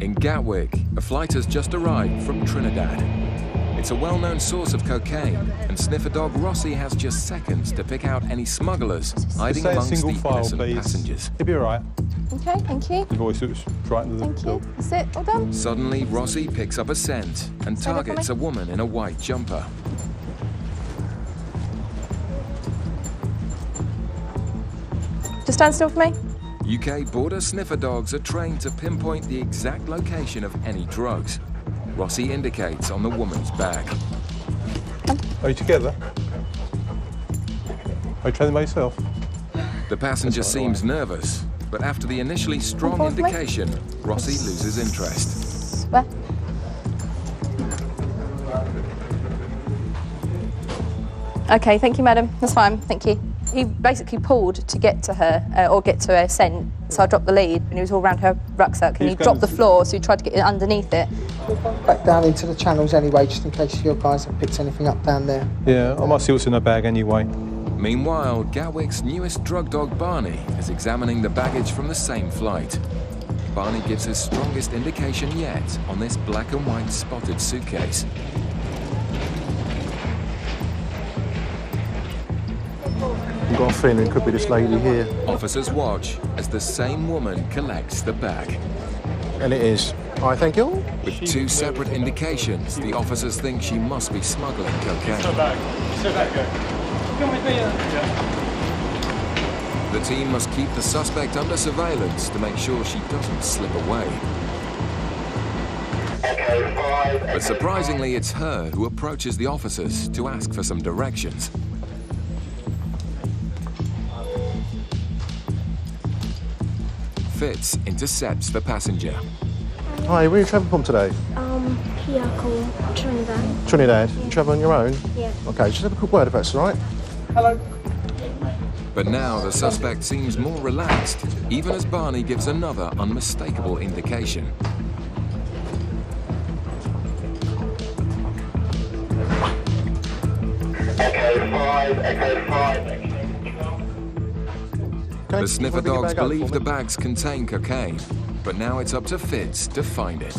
In Gatwick, a flight has just arrived from Trinidad. It's a well-known source of cocaine, and sniffer dog Rossi has just seconds to pick out any smugglers hiding amongst the innocent passengers. It'll be all right. Okay, thank you. The voice looks right into the Thank you. That's it, all done. Suddenly, Rossi picks up a scent and targets a woman in a white jumper. Just stand still for me. UK border sniffer dogs are trained to pinpoint the exact location of any drugs. Rossi indicates on the woman's bag. Are you together? Are you training by yourself? The passenger seems nervous, but after the initially strong indication, Rossi loses interest. Where? Okay, thank you, madam. That's fine, thank you. He basically pulled to get to her, or get to her scent, so I dropped the lead, and he was all around her rucksack, and he dropped the floor, so he tried to get underneath it. Back down into the channels anyway, just in case your guys have picked anything up down there. Yeah, I might see what's in her bag anyway. Meanwhile, Gatwick's newest drug dog, Barney, is examining the baggage from the same flight. Barney gives his strongest indication yet on this black and white spotted suitcase. I've got a feeling it could be this lady here. Officers watch as the same woman collects the bag. And it is. All right, thank you. With two separate indications, the officers think she must be smuggling cocaine. The team must keep the suspect under surveillance to make sure she doesn't slip away. But surprisingly, it's her who approaches the officers to ask for some directions. Fitz intercepts the passenger. Hi, where are you travelling from today? Here called Trinidad. Trinidad. You travel on your own? Yeah. Okay, just have a quick word if that's all right. Hello. But now the suspect seems more relaxed, even as Barney gives another unmistakable indication. The sniffer dogs believe the bags contain cocaine, but now it's up to Fitz to find it.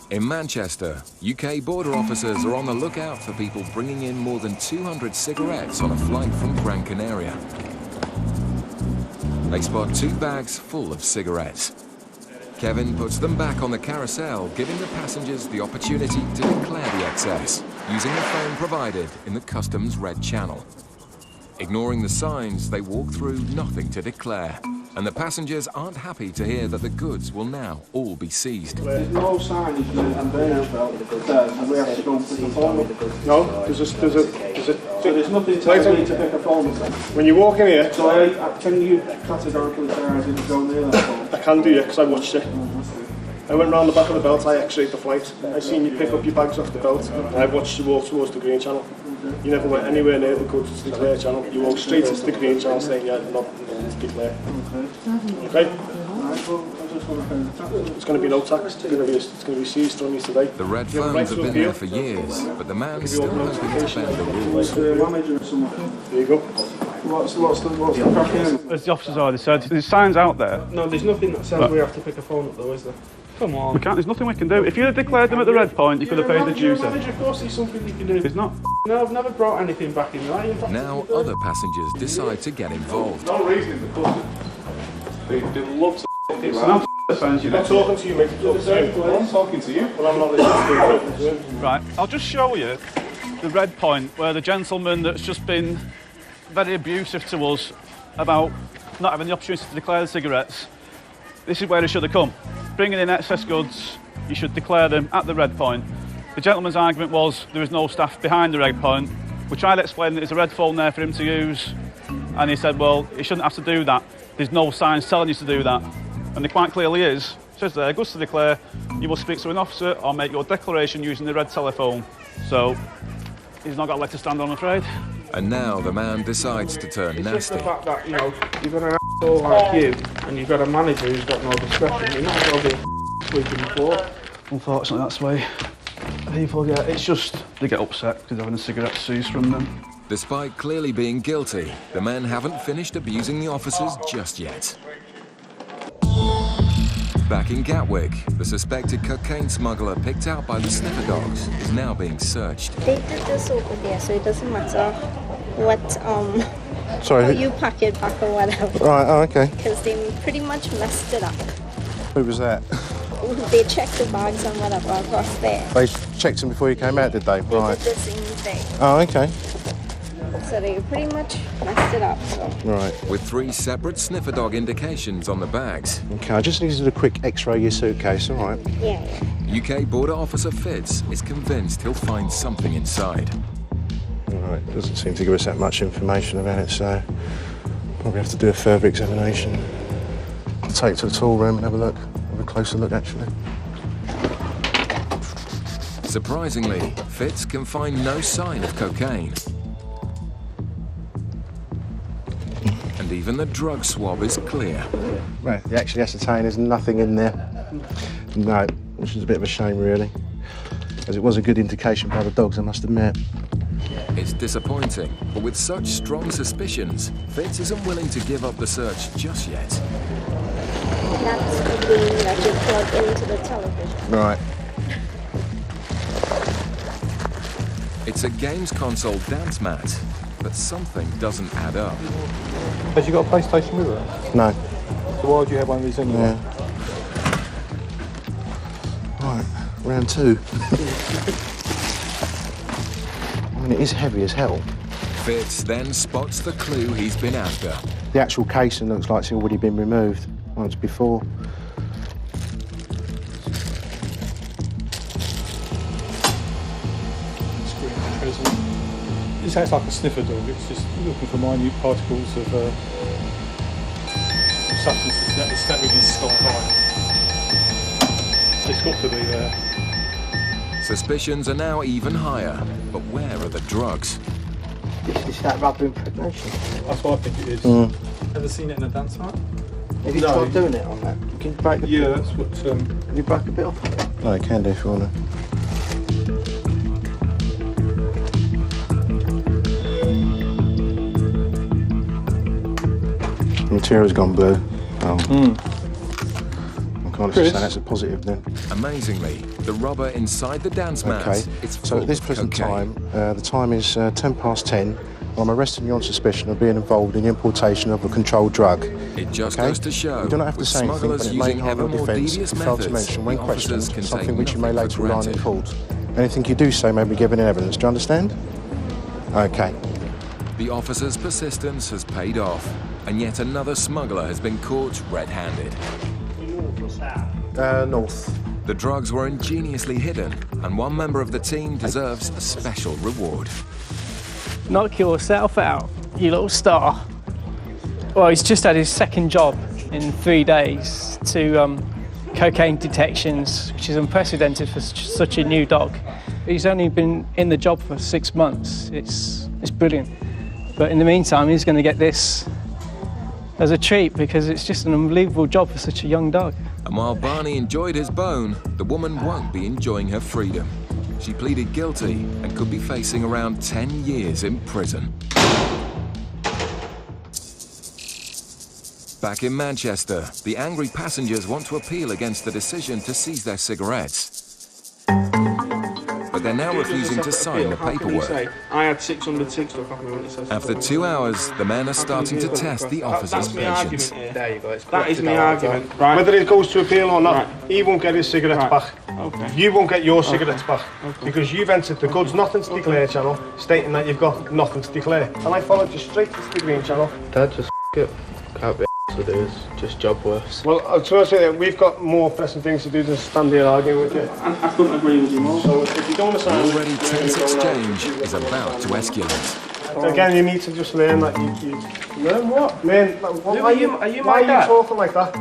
In Manchester, UK border officers are on the lookout for people bringing in more than 200 cigarettes on a flight from Gran Canaria. They spot 2 bags full of cigarettes. Kevin puts them back on the carousel, giving the passengers the opportunity to declare the excess, using the phone provided in the customs red channel. Ignoring the signs, they walk through nothing to declare, and the passengers aren't happy to hear that the goods will now all be seized. There's no signage and and we have to go and pick a phone up. No, there's there's nothing telling me to pick a phone up. When you walk in here... So can you categorically say I didn't go near that phone? I can do, yeah, because I watched it. I went round the back of the belt, I x-rayed the flight. I seen you pick up your bags off the belt, and I watched you walk towards the green channel. You never went anywhere near the goods to declare channel. You walked straight into the green channel saying, yeah, not to declare. Okay? It's going to be no tax. It's going to be seized from you today. The red phones have been there for years, but the man's still hoping to bend the rules. There you go. What's the crack here? As the officers already said, there's signs out there. No, there's nothing that says we have to pick a phone up though, is there? Come on. We can't, there's nothing we can do. If you'd have declared them at the red point, you could have paid the dues. Of course there's something you can do. There's not. No, I've never brought anything back in there. Now other passengers decide to get involved. No reason in the custody. They love to It's not signs, you know. I'm talking to you, mate. I'm talking to you. Well, I'm not listening to you. Right, I'll just show you the red point where the gentleman that's just been very abusive to us about not having the opportunity to declare the cigarettes. This is where he should have come. Bringing in excess goods, you should declare them at the red point. The gentleman's argument was there was no staff behind the red point. We tried to explain that there's a red phone there for him to use, and he said, well, he shouldn't have to do that. There's no signs telling you to do that. And there quite clearly is. It says there, goods to declare, you will speak to an officer or make your declaration using the red telephone. So, he's not got a leg to stand on, I'm afraid. And now the man decides to turn It's nasty. just the fact that, you know, you've got an asshole like you, and you've got a manager who's got no discretion. You're not going to be sweeping the floor. Unfortunately, that's the way people get. It's just, they get upset because they're having a cigarette seized from them. Despite clearly being guilty, the men haven't finished abusing the officers just yet. Back in Gatwick, the suspected cocaine smuggler picked out by the sniffer dogs is now being searched. They did this over there, so it doesn't matter what Sorry. how you pack it back or whatever. Right, oh, okay. Because they pretty much messed it up. Who was that? They checked the bags and whatever across there. They checked them before you came out, did they? They Right. did the same thing. Oh, okay. So they pretty much messed it up. So. Right. With 3 separate sniffer dog indications on the bags. Okay, I just need to do a quick x-ray of your suitcase, all right? Yeah. UK border officer Fitz is convinced he'll find something inside. All right, doesn't seem to give us that much information about it, so probably have to do a further examination. I'll take it to the tool room and have a look, have a closer look, actually. Surprisingly, Fitz can find no sign of cocaine. And even the drug swab is clear. Right, they actually ascertain there's nothing in there. No, which is a bit of a shame, really, as it was a good indication by the dogs, I must admit. It's disappointing, but with such strong suspicions, Fitz isn't willing to give up the search just yet. That's the thing that you plug into the television. Right. It's a games console dance mat, but something doesn't add up. Has you got a PlayStation with her? No. So why would you have one of these anyway? Yeah. Right, round 2. I mean, it is heavy as hell. Fitz then spots the clue he's been after. The actual casing looks like it's already been removed once before. This acts like a sniffer dog. It's just looking for minute particles of substances that within stock high. It's got to be there. Suspicions are now even higher, but where are the drugs? Is that rubber impregnation? That's what I think it is. Ever seen it in a dance mat? Have you tried doing it on that? Can you break the Yeah, that's what. Can you break a bit off? No, you can do if you want to. The material's gone blue. Oh. I can't say that's a positive then. Amazingly, the rubber inside the dance mat Okay, is so full at this of present cocaine. time, the time is 10 past 10. I'm arresting you on suspicion of being involved in the importation of a controlled drug. It just Okay? goes to show, You don't have to with say anything, but smugglers it may using harm ever your more defence devious if you fail to methods, mention, when the officers questioned, can something take which you may nothing later for rely on in granted. court. Anything you do say may be given in evidence, do you understand? Okay. The officer's persistence has paid off, and yet another smuggler has been caught red-handed. North. The drugs were ingeniously hidden, and one member of the team deserves a special reward. Knock yourself out, you little star. Well, he's just had his second job in 3 days to cocaine detections, which is unprecedented for such a new dog. He's only been in the job for 6 months. It's brilliant. But in the meantime, he's going to get this as a treat because it's just an unbelievable job for such a young dog. And while Barney enjoyed his bone, the woman won't be enjoying her freedom. She pleaded guilty and could be facing around 10 years in prison. Back in Manchester, the angry passengers want to appeal against the decision to seize their cigarettes. But they're now refusing to sign the paperwork. I had 606 stuff off me when it says. After 2 hours, the men are starting to test the officer's That's my argument patience. here. There you go. That is my argument. Right. Whether it goes to appeal or not, Right. he won't get his cigarettes back. Okay. You won't get your cigarettes back because you've entered the goods nothing to declare channel, stating that you've got nothing to declare. And I followed you straight to the green channel. Dad, just it. Can't be with it. It's just job worse. Well, I was going to say that we've got more pressing things to do than stand here arguing with you. I couldn't agree with you more. So if you don't The understand, already tense exchange is about to escalate. again, you need to just learn that you Learn what? learn. Why are you my why are dad? you talking like that?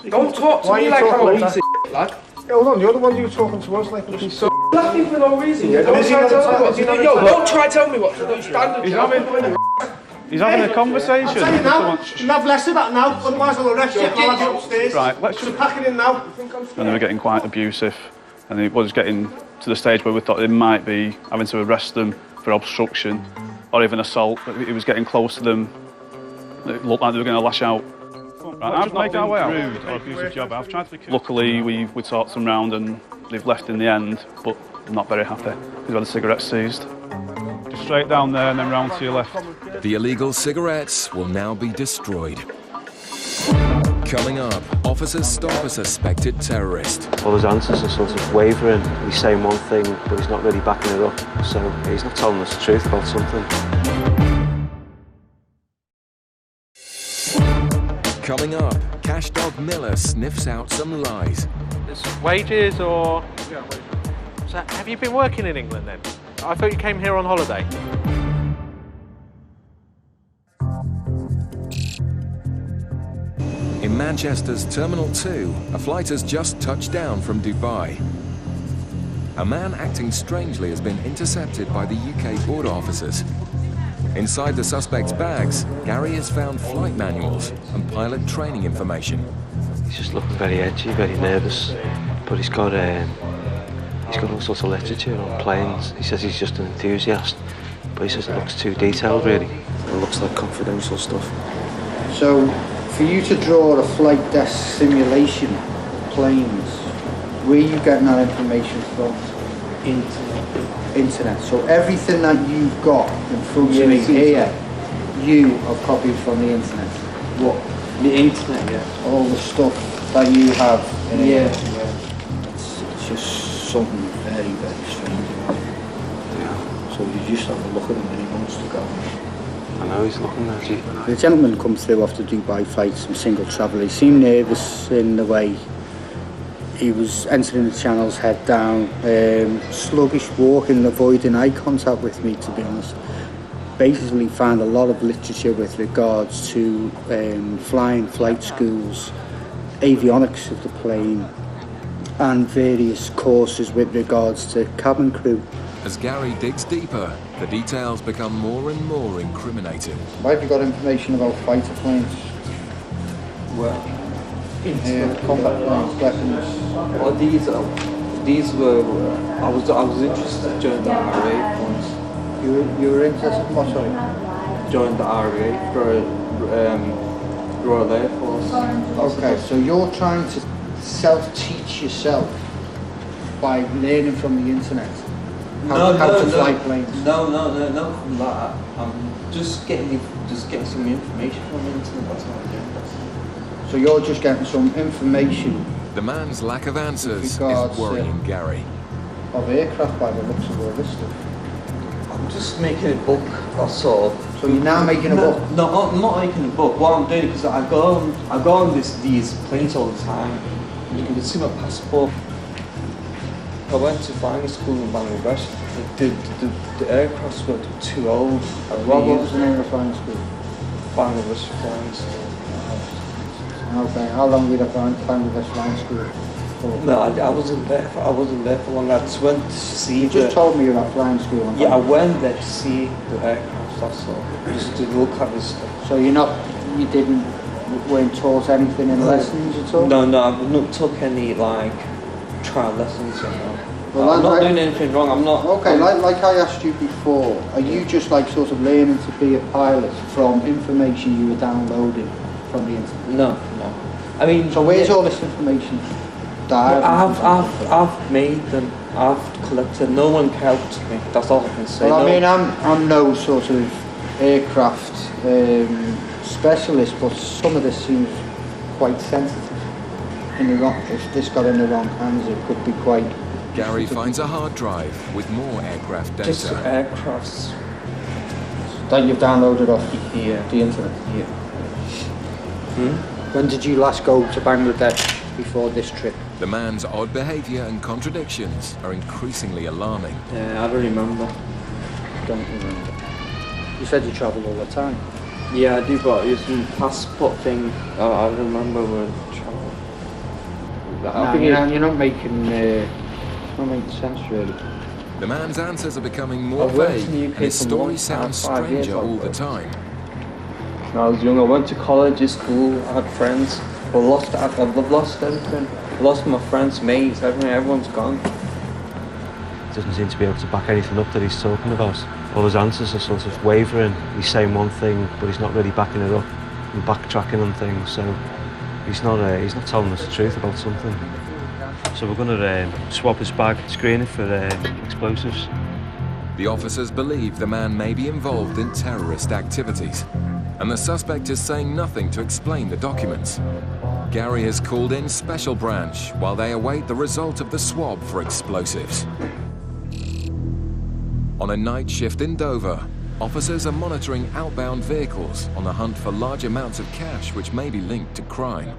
Don't talk to Why are me you like I'm talking a like piece that? of lad. Hold on, you're the one you were talking to us like a piece of. Laughing for no reason. Yeah, Don't is he try not to tell me entitled- what is he to do. not Yo, entitled- don't try to tell me what to do. Stand He's up. having a conversation. I'll tell you now, and have less of that now, otherwise I'll arrest you and I'll have you upstairs. Right, let's So just... pack it in now. And they were getting quite abusive, and it was getting to the stage where we thought they might be having to arrest them for obstruction or even assault. But he was getting close to them. It looked like they were going to lash out. I've not been rude or abusive job. I've tried to be. Luckily, we talked them round and they've left in the end, but not very happy. We've had the cigarettes seized. Just straight down there and then round to your left. The illegal cigarettes will now be destroyed. Coming up, officers stop a suspected terrorist. All his answers are sort of wavering. He's saying one thing, but he's not really backing it up. So he's not telling us the truth about something. Coming up, Cash Dog Miller sniffs out some lies. It's wages or... So have you been working in England then? I thought you came here on holiday. In Manchester's Terminal 2, a flight has just touched down from Dubai. A man acting strangely has been intercepted by the UK border officers. Inside the suspect's bags, Gary has found flight manuals and pilot training information. He's just looking very edgy, very nervous, but he's got all sorts of literature on planes. He says he's just an enthusiast, but he says it looks too detailed, really. It looks like confidential stuff. So, for you to draw a flight desk simulation of planes, where are you getting that information from? Internet. So everything that you've got in front of me here, you have copied from the internet. What? The internet, yeah. All the stuff that you have in here. Yeah. It's just something very, very strange. Yeah. So you just have a look at him and he wants to go. I know he's looking at you. The gentleman come through off the Dubai flight, some single traveller. He seemed nervous in the way he was entering the channels, head down, sluggish walking, avoiding eye contact with me, to be honest. Basically found a lot of literature with regards to flying, flight schools, avionics of the plane, and various courses with regards to cabin crew. As Gary digs deeper, the details become more and more incriminating. Why have you got information about fighter planes? Well, combat planes, weapons. Well, these were. I was interested during the RAF once. You were interested in what? Sorry? Joined the RAF for Royal Air Force. Okay, so you're trying to self-teach yourself by learning from the internet how to fly planes. No, from that. I'm just getting some information from the internet. That's what I'm doing. So you're just getting some information. The man's lack of answers is worrying Gary. Of aircraft by the looks of all this stuff. I'm just making a book, that's all. So you're now making a book? No, I'm not making a book. What I'm doing is I go on these planes all the time. You can see my passport. I went to flying school in Bangladesh. The aircrafts were too old. What was the name of the flying school? Bangladesh flying school. Okay, how long were you at Bangladesh flying school for? No, I wasn't there for long. I just went to see. You just told me you were at flying school. Yeah, I went there to see the aircraft. That's all. Just to look at this stuff. So weren't taught anything in lessons at all? No, I've not took any trial lessons. Well, I'm not doing anything wrong. I'm not. Okay, like I asked you before, are you just sort of learning to be a pilot from information you were downloading from the internet? No. I mean, so where's all this information? I've made them. I've collected. No one helped me. That's all I can say. Well, I mean, I'm no sort of aircraft specialist, but some of this seems quite sensitive. If this got in the wrong hands, it could be quite. Gary finds a hard drive with more aircraft data. Just aircrafts that you've downloaded off the internet. Yeah. When did you last go to Bangladesh before this trip? The man's odd behaviour and contradictions are increasingly alarming. Yeah, I don't remember. Don't remember. You said you travel all the time. Yeah, I do, but it's a passport thing. I remember when I travel. You're not making sense, really. The man's answers are becoming more vague, and his story sounds stranger all the time. When I was young, I went to college, school, I had friends, but I've lost everything. I lost my friends, mates, everything, everyone's gone. Doesn't seem to be able to back anything up that he's talking about. all his answers are sort of wavering. He's saying one thing, but he's not really backing it up and backtracking on things. So he's not telling us the truth about something. So we're going to swab his bag, screen it for explosives. The officers believe the man may be involved in terrorist activities, and the suspect is saying nothing to explain the documents. Gary has called in Special Branch while they await the result of the swab for explosives. On a night shift in Dover, officers are monitoring outbound vehicles on the hunt for large amounts of cash which may be linked to crime.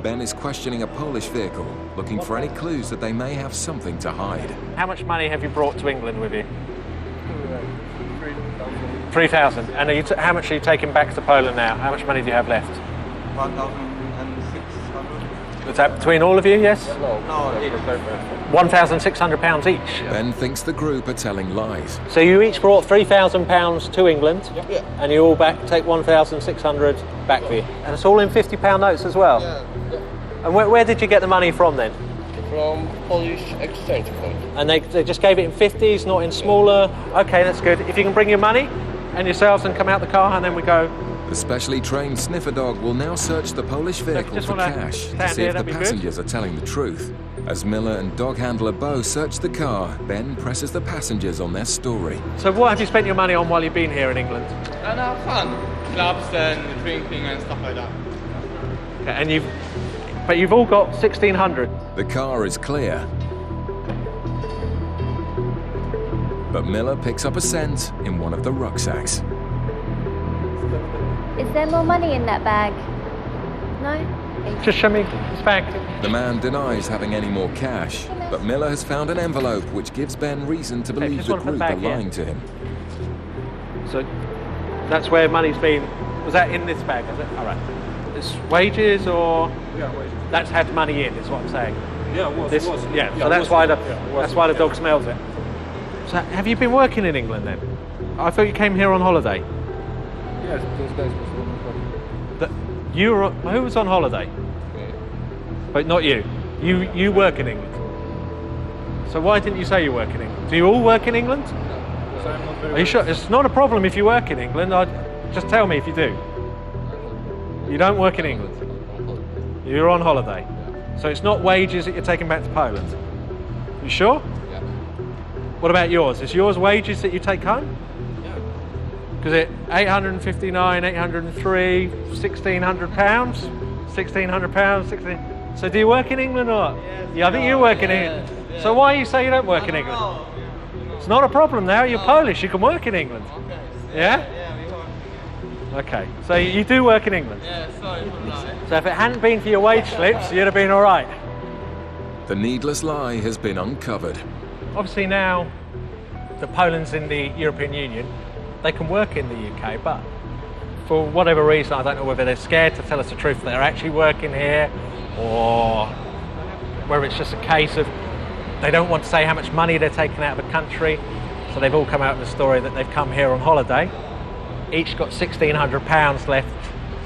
Ben is questioning a Polish vehicle, looking for any clues that they may have something to hide. How much money have you brought to England with you? 3,000. And how much are you taking back to Poland now? How much money do you have left? 1,600. Is that between all of you, yes? No, £1,600 each? Ben thinks the group are telling lies. So you each brought £3,000 to England, yeah. And you all take 1,600 back with you. And it's all in £50 notes as well? Yeah. And where did you get the money from then? From Polish exchange point. And they just gave it in 50s, not in smaller? Okay, that's good. If you can bring your money and yourselves and come out the car, and then we go. The specially trained sniffer dog will now search the Polish vehicle for cash to see if the passengers are telling the truth. As Miller and dog handler Bo search the car, Ben presses the passengers on their story. So what have you spent your money on while you've been here in England? Fun. Clubs and drinking and stuff like that. Okay, and you've all got 1,600. The car is clear. But Miller picks up a cent in one of the rucksacks. Is there more money in that bag? No? Just show me this bag. The man denies having any more cash, but Miller has found an envelope which gives Ben reason to believe the group are lying to him. So that's where money's been. Was that in this bag, is it? All right. It's wages or? Yeah, wages. That's had money in, is what I'm saying. Yeah, it was. Yeah, so that's why the dog smells it. So have you been working in England then? I thought you came here on holiday. Yes, those days before. Who was on holiday? Yeah. But not you. You work in England. So why didn't you say you work in England? Do you all work in England? No. So I'm not very Are you sure? It's not a problem if you work in England. Just tell me if you do. You don't work in England. You're on holiday. So it's not wages that you're taking back to Poland. You sure? Yeah. What about yours? Is yours wages that you take home? Because it 859, 803, £1,600, £1,600, 16. So do you work in England or not? Yeah, I think you work in England. Yeah. So why you say you don't work in England? It's not a problem now. You're Polish. You can work in England. Okay. Yeah? Yeah, we work. Okay. So you do work in England. Yeah, sorry for that. So if it hadn't been for your wage slips, you'd have been all right. The needless lie has been uncovered. Obviously now that Poland's in the European Union, they can work in the UK, but for whatever reason, I don't know whether they're scared to tell us the truth, they're actually working here, or whether it's just a case of they don't want to say how much money they're taking out of the country, so they've all come out with a story that they've come here on holiday, each got £1,600 left,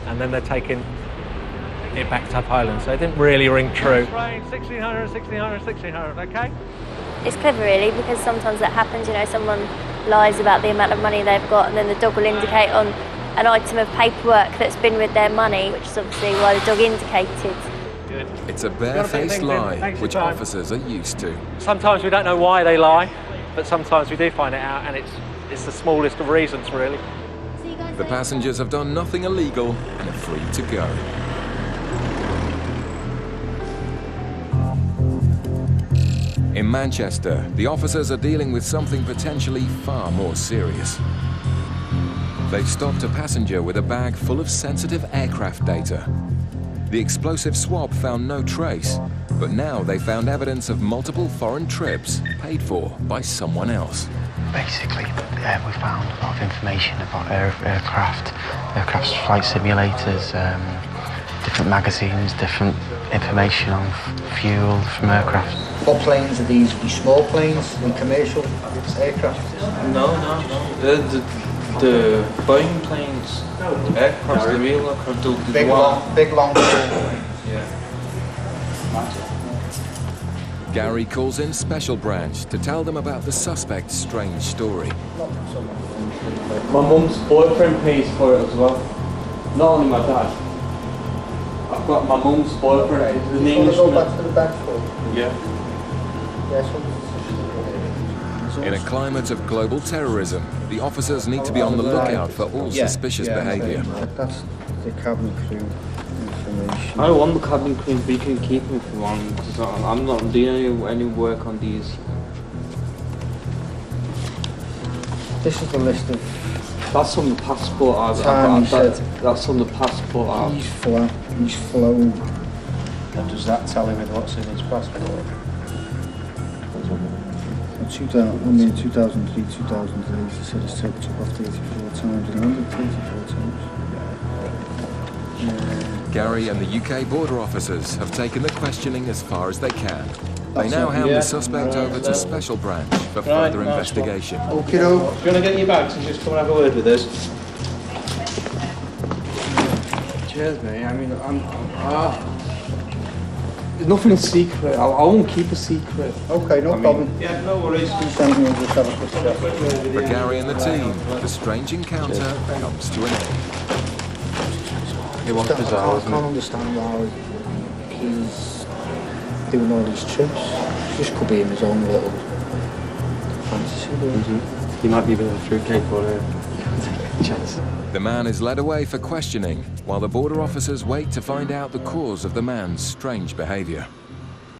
and then they're taking it back to Poland, so it didn't really ring true. 1,600, 1,600, 1,600, okay? It's clever really, because sometimes that happens, you know, someone lies about the amount of money they've got and then the dog will indicate on an item of paperwork that's been with their money, which is obviously why the dog indicated. Good. It's a barefaced lie, which officers are used to. Sometimes we don't know why they lie, but sometimes we do find it out, and it's the smallest of reasons, really. The passengers have done nothing illegal and are free to go. In Manchester, the officers are dealing with something potentially far more serious. They've stopped a passenger with a bag full of sensitive aircraft data. The explosive swab found no trace, but now they found evidence of multiple foreign trips paid for by someone else. Basically, we found a lot of information about aircraft flight simulators, different magazines, different information on fuel from aircraft. What planes are these? Are these small planes? Are they commercial aircraft? No. The Boeing planes, aircraft, the real aircraft, big long yeah. Gary calls in Special Branch to tell them about the suspect's strange story. My mum's boyfriend pays for it as well. Not only my dad. I've got my mum's boyfriend. His name is. Go back to the back for Yeah. In a climate of global terrorism, the officers need to be on the lookout for all suspicious behaviour. That's the cabin crew information. I don't want the cabin crew, but you can keep me if you want, because I'm not doing any work on these. This is the list of. That's on the passport. That's on the passport. He's flown. And does that tell him what's in his passport? 2003, 2008, he said his took off 34 times and landed 34 times. Gary and the UK border officers have taken the questioning as far as they can. They now hand the suspect over to Special Branch for further investigation. Okay, do you want to get your bags and just come and have a word with us? Cheers, mate. I mean, there's nothing secret. I won't keep a secret. Okay, no problem. Yeah, no worries. For Gary and the team, the strange encounter comes to an end. It was bizarre, I can't understand why he's doing all these trips. Just could be in his own little fantasy. He might be a bit of a fruitcake or a chance. The man is led away for questioning, while the border officers wait to find out the cause of the man's strange behaviour.